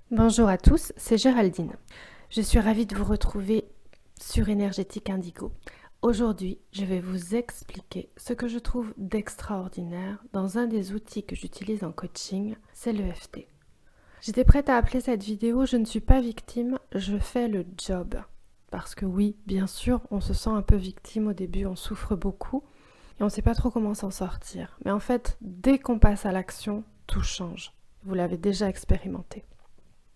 Bonjour à tous, c'est Géraldine. Je suis ravie de vous retrouver sur Énergétique Indigo. Aujourd'hui, je vais vous expliquer ce que je trouve d'extraordinaire dans un des outils que j'utilise en coaching, c'est l'EFT. J'étais prête à appeler cette vidéo « Je ne suis pas victime, je fais le job ». Parce que oui, bien sûr, on se sent un peu victime au début, on souffre beaucoup et on ne sait pas trop comment s'en sortir. Mais en fait, dès qu'on passe à l'action, tout change. Vous l'avez déjà expérimenté.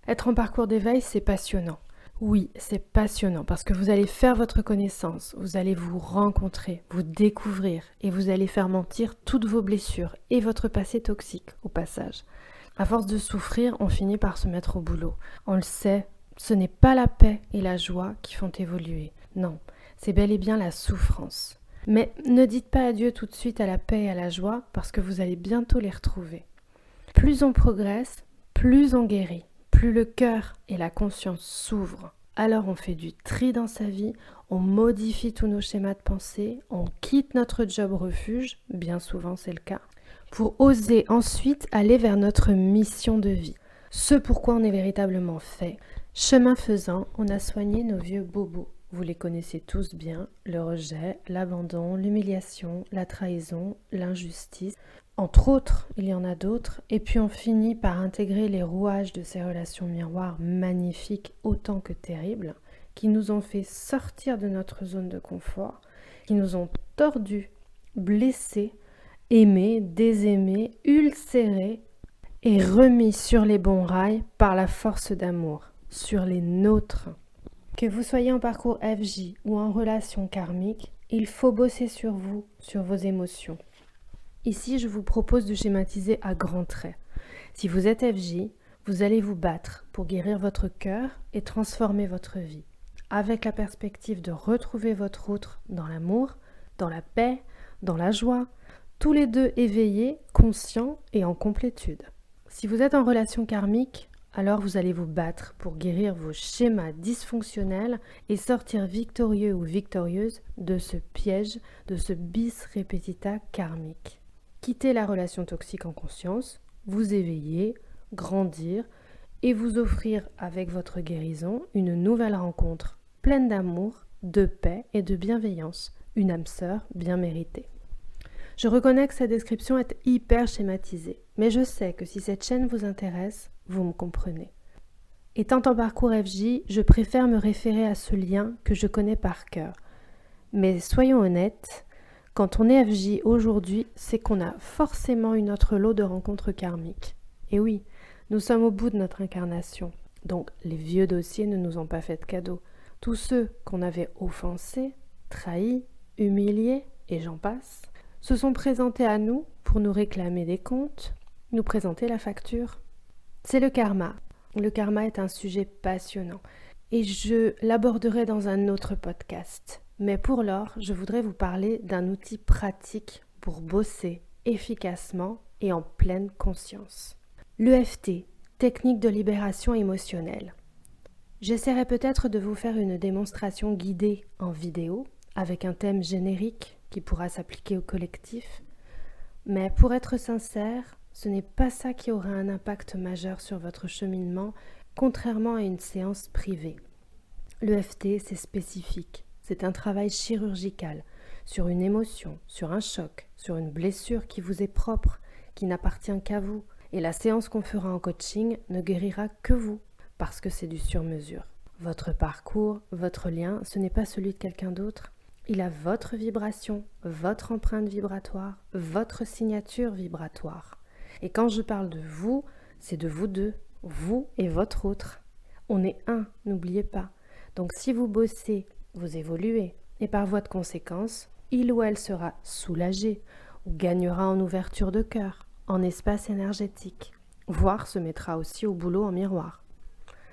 Être en parcours d'éveil, c'est passionnant. Oui, c'est passionnant parce que vous allez faire votre connaissance, vous allez vous rencontrer, vous découvrir et vous allez faire mentir toutes vos blessures et votre passé toxique au passage. À force de souffrir, on finit par se mettre au boulot. On le sait, ce n'est pas la paix et la joie qui font évoluer. Non, c'est bel et bien la souffrance. Mais ne dites pas adieu tout de suite à la paix et à la joie parce que vous allez bientôt les retrouver. Plus on progresse, plus on guérit. Plus le cœur et la conscience s'ouvrent, alors on fait du tri dans sa vie, on modifie tous nos schémas de pensée, on quitte notre job refuge, bien souvent c'est le cas, pour oser ensuite aller vers notre mission de vie, ce pourquoi on est véritablement fait. Chemin faisant, on a soigné nos vieux bobos. Vous les connaissez tous bien, le rejet, l'abandon, l'humiliation, la trahison, l'injustice. Entre autres, il y en a d'autres, et puis on finit par intégrer les rouages de ces relations miroirs magnifiques autant que terribles, qui nous ont fait sortir de notre zone de confort, qui nous ont tordus, blessés, aimés, désaimés, ulcérés, et remis sur les bons rails par la force d'amour, sur les nôtres. Que vous soyez en parcours FJ ou en relation karmique, il faut bosser sur vous, sur vos émotions. Ici, je vous propose de schématiser à grands traits. Si vous êtes FJ, vous allez vous battre pour guérir votre cœur et transformer votre vie, avec la perspective de retrouver votre autre dans l'amour, dans la paix, dans la joie, tous les deux éveillés, conscients et en complétude. Si vous êtes en relation karmique, alors vous allez vous battre pour guérir vos schémas dysfonctionnels et sortir victorieux ou victorieuse de ce piège, de ce bis repetita karmique. Quitter la relation toxique en conscience, vous éveiller, grandir et vous offrir avec votre guérison une nouvelle rencontre pleine d'amour, de paix et de bienveillance, une âme sœur bien méritée. Je reconnais que cette description est hyper schématisée, mais je sais que si cette chaîne vous intéresse, vous me comprenez. Étant en parcours FJ, je préfère me référer à ce lien que je connais par cœur. Mais soyons honnêtes, quand on est FJ aujourd'hui, c'est qu'on a forcément eu notre lot de rencontres karmiques. Et oui, nous sommes au bout de notre incarnation, donc les vieux dossiers ne nous ont pas fait de cadeau. Tous ceux qu'on avait offensés, trahis, humiliés, et j'en passe, se sont présentés à nous pour nous réclamer des comptes, nous présenter la facture. C'est le karma. Le karma est un sujet passionnant et je l'aborderai dans un autre podcast. Mais pour l'heure, je voudrais vous parler d'un outil pratique pour bosser efficacement et en pleine conscience. L'EFT, technique de libération émotionnelle. J'essaierai peut-être de vous faire une démonstration guidée en vidéo avec un thème générique qui pourra s'appliquer au collectif. Mais pour être sincère, ce n'est pas ça qui aura un impact majeur sur votre cheminement, contrairement à une séance privée. L'EFT, c'est spécifique. C'est un travail chirurgical sur une émotion, sur un choc, sur une blessure qui vous est propre, qui n'appartient qu'à vous. Et la séance qu'on fera en coaching ne guérira que vous, parce que c'est du sur-mesure. Votre parcours, votre lien, ce n'est pas celui de quelqu'un d'autre. Il a votre vibration, votre empreinte vibratoire, votre signature vibratoire. Et quand je parle de vous, c'est de vous deux, vous et votre autre. On est un, n'oubliez pas. Donc si vous bossez, vous évoluez, et par voie de conséquence, il ou elle sera soulagé, ou gagnera en ouverture de cœur, en espace énergétique, voire se mettra aussi au boulot en miroir.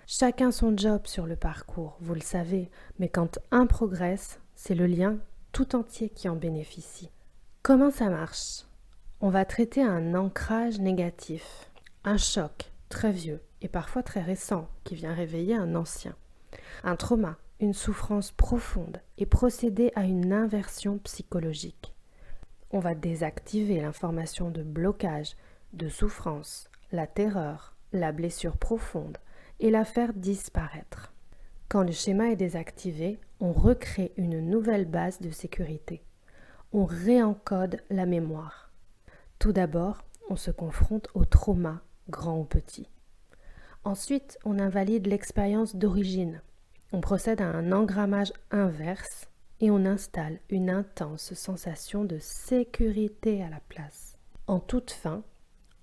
Chacun son job sur le parcours, vous le savez, mais quand un progresse, c'est le lien tout entier qui en bénéficie. Comment ça marche ? On va traiter un ancrage négatif, un choc très vieux et parfois très récent qui vient réveiller un ancien, un trauma, une souffrance profonde et procéder à une inversion psychologique. On va désactiver l'information de blocage, de souffrance, la terreur, la blessure profonde et la faire disparaître. Quand le schéma est désactivé, on recrée une nouvelle base de sécurité. On réencode la mémoire. Tout d'abord, on se confronte au trauma, grand ou petit. Ensuite, on invalide l'expérience d'origine. On procède à un engrammage inverse et on installe une intense sensation de sécurité à la place. En toute fin,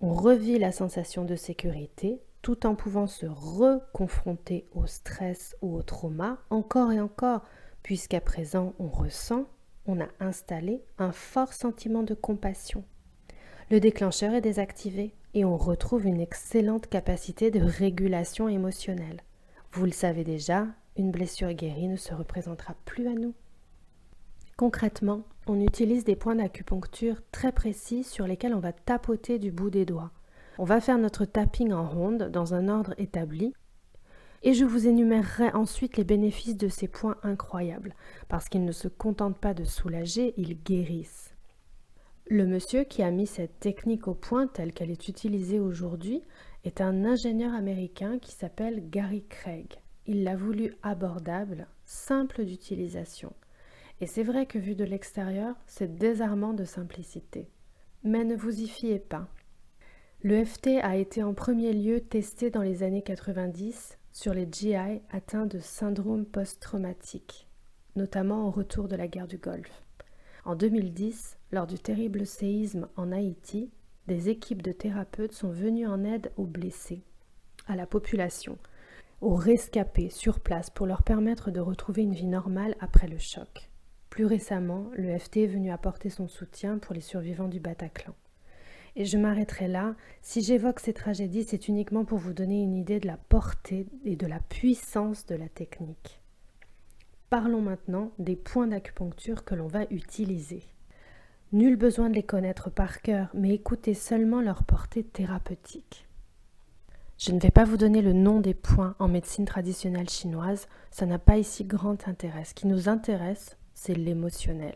on revit la sensation de sécurité tout en pouvant se reconfronter au stress ou au trauma encore et encore, puisqu'à présent on a installé un fort sentiment de compassion. Le déclencheur est désactivé et on retrouve une excellente capacité de régulation émotionnelle. Vous le savez déjà, une blessure guérie ne se représentera plus à nous. Concrètement, on utilise des points d'acupuncture très précis sur lesquels on va tapoter du bout des doigts. On va faire notre tapping en ronde dans un ordre établi et je vous énumérerai ensuite les bénéfices de ces points incroyables parce qu'ils ne se contentent pas de soulager, ils guérissent. Le monsieur qui a mis cette technique au point telle qu'elle est utilisée aujourd'hui est un ingénieur américain qui s'appelle Gary Craig. Il l'a voulu abordable, simple d'utilisation. Et c'est vrai que vu de l'extérieur, c'est désarmant de simplicité. Mais ne vous y fiez pas. Le FT a été en premier lieu testé dans les années 90 sur les GI atteints de syndrome post-traumatique, notamment au retour de la guerre du Golfe. En 2010, lors du terrible séisme en Haïti, des équipes de thérapeutes sont venues en aide aux blessés, à la population, aux rescapés sur place pour leur permettre de retrouver une vie normale après le choc. Plus récemment, le FT est venu apporter son soutien pour les survivants du Bataclan. Et je m'arrêterai là. Si j'évoque ces tragédies, c'est uniquement pour vous donner une idée de la portée et de la puissance de la technique. Parlons maintenant des points d'acupuncture que l'on va utiliser. Nul besoin de les connaître par cœur, mais écoutez seulement leur portée thérapeutique. Je ne vais pas vous donner le nom des points en médecine traditionnelle chinoise, ça n'a pas ici grand intérêt. Ce qui nous intéresse, c'est l'émotionnel.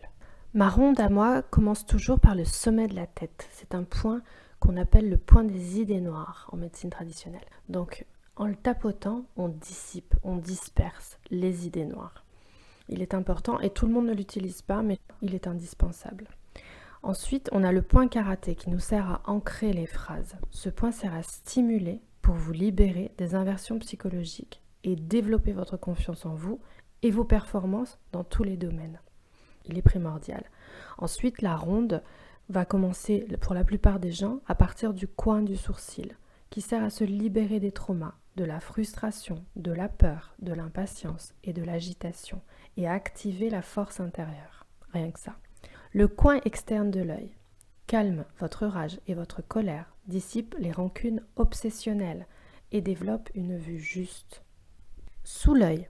Ma ronde à moi commence toujours par le sommet de la tête. C'est un point qu'on appelle le point des idées noires en médecine traditionnelle. Donc, en le tapotant, on dissipe, on disperse les idées noires. Il est important, et tout le monde ne l'utilise pas, mais il est indispensable. Ensuite, on a le point karaté qui nous sert à ancrer les phrases. Ce point sert à stimuler pour vous libérer des inversions psychologiques et développer votre confiance en vous et vos performances dans tous les domaines. Il est primordial. Ensuite, la ronde va commencer, pour la plupart des gens, à partir du coin du sourcil, qui sert à se libérer des traumas, de la frustration, de la peur, de l'impatience et de l'agitation, et à activer la force intérieure. Rien que ça. Le coin externe de l'œil calme votre rage et votre colère, dissipe les rancunes obsessionnelles et développe une vue juste. Sous l'œil,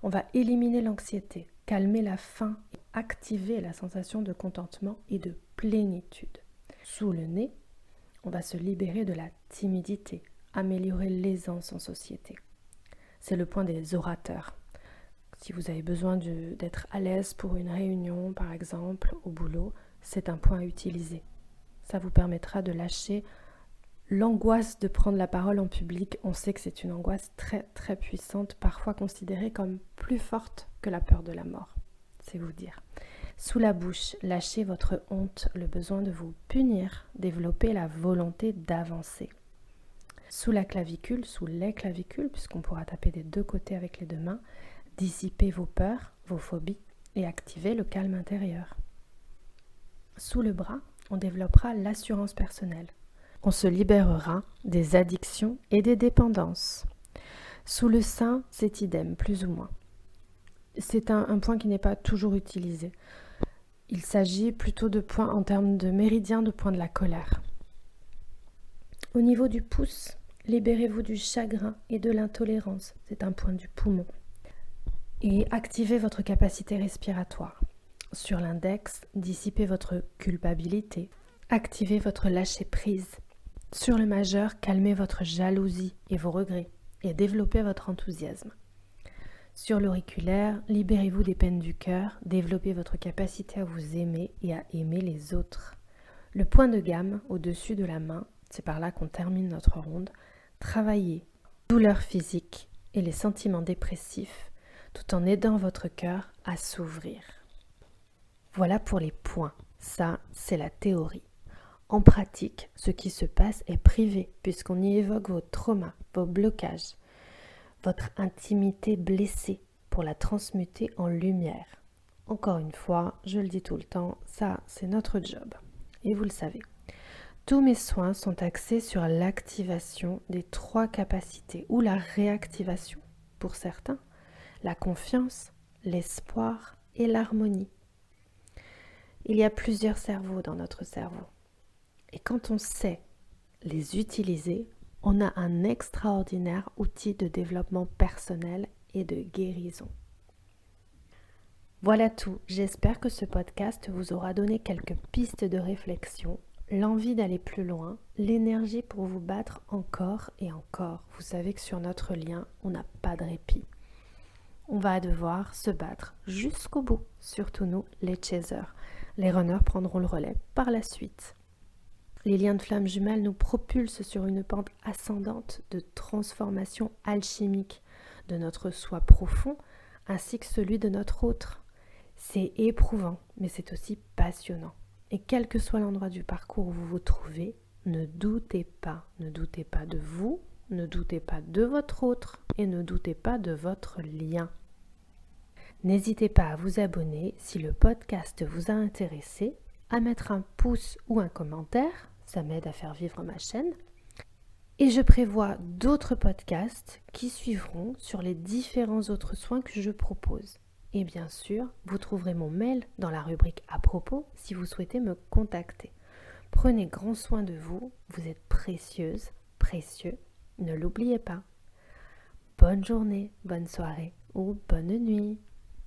on va éliminer l'anxiété, calmer la faim et activer la sensation de contentement et de plénitude. Sous le nez, on va se libérer de la timidité, améliorer l'aisance en société. C'est le point des orateurs. Si vous avez besoin d'être à l'aise pour une réunion, par exemple, au boulot, c'est un point à utiliser. Ça vous permettra de lâcher l'angoisse de prendre la parole en public. On sait que c'est une angoisse très très puissante, parfois considérée comme plus forte que la peur de la mort. C'est vous dire. Sous la bouche, lâchez votre honte, le besoin de vous punir, développez la volonté d'avancer. Sous la clavicule, sous les clavicules, puisqu'on pourra taper des deux côtés avec les deux mains, dissipez vos peurs, vos phobies et activez le calme intérieur. Sous le bras, on développera l'assurance personnelle. On se libérera des addictions et des dépendances. Sous le sein, c'est idem, plus ou moins. C'est un point qui n'est pas toujours utilisé. Il s'agit plutôt de points en termes de méridien, de points de la colère. Au niveau du pouce, libérez-vous du chagrin et de l'intolérance. C'est un point du poumon. Et activez votre capacité respiratoire. Sur l'index, dissipez votre culpabilité. Activez votre lâcher-prise. Sur le majeur, calmez votre jalousie et vos regrets et développez votre enthousiasme. Sur l'auriculaire, libérez-vous des peines du cœur, développez votre capacité à vous aimer et à aimer les autres. Le point de gamme, au-dessus de la main, c'est par là qu'on termine notre ronde. Travaillez douleurs physiques et les sentiments dépressifs, tout en aidant votre cœur à s'ouvrir. Voilà pour les points, ça c'est la théorie. En pratique, ce qui se passe est privé puisqu'on y évoque vos traumas, vos blocages, votre intimité blessée pour la transmuter en lumière. Encore une fois, je le dis tout le temps, ça c'est notre job et vous le savez. Tous mes soins sont axés sur l'activation des 3 capacités ou la réactivation pour certains, la confiance, l'espoir et l'harmonie. Il y a plusieurs cerveaux dans notre cerveau et quand on sait les utiliser, on a un extraordinaire outil de développement personnel et de guérison. Voilà tout, j'espère que ce podcast vous aura donné quelques pistes de réflexion, l'envie d'aller plus loin, l'énergie pour vous battre encore et encore. Vous savez que sur notre lien, on n'a pas de répit. On va devoir se battre jusqu'au bout, surtout nous, les chasers. Les runners prendront le relais par la suite. Les liens de flammes jumelles nous propulsent sur une pente ascendante de transformation alchimique de notre soi profond ainsi que celui de notre autre. C'est éprouvant, mais c'est aussi passionnant. Et quel que soit l'endroit du parcours où vous vous trouvez, ne doutez pas de vous, ne doutez pas de votre autre et ne doutez pas de votre lien. N'hésitez pas à vous abonner si le podcast vous a intéressé, à mettre un pouce ou un commentaire, ça m'aide à faire vivre ma chaîne. Et je prévois d'autres podcasts qui suivront sur les différents autres soins que je propose. Et bien sûr, vous trouverez mon mail dans la rubrique à propos si vous souhaitez me contacter. Prenez grand soin de vous, vous êtes précieuse, précieux, ne l'oubliez pas. Bonne journée, bonne soirée ou bonne nuit.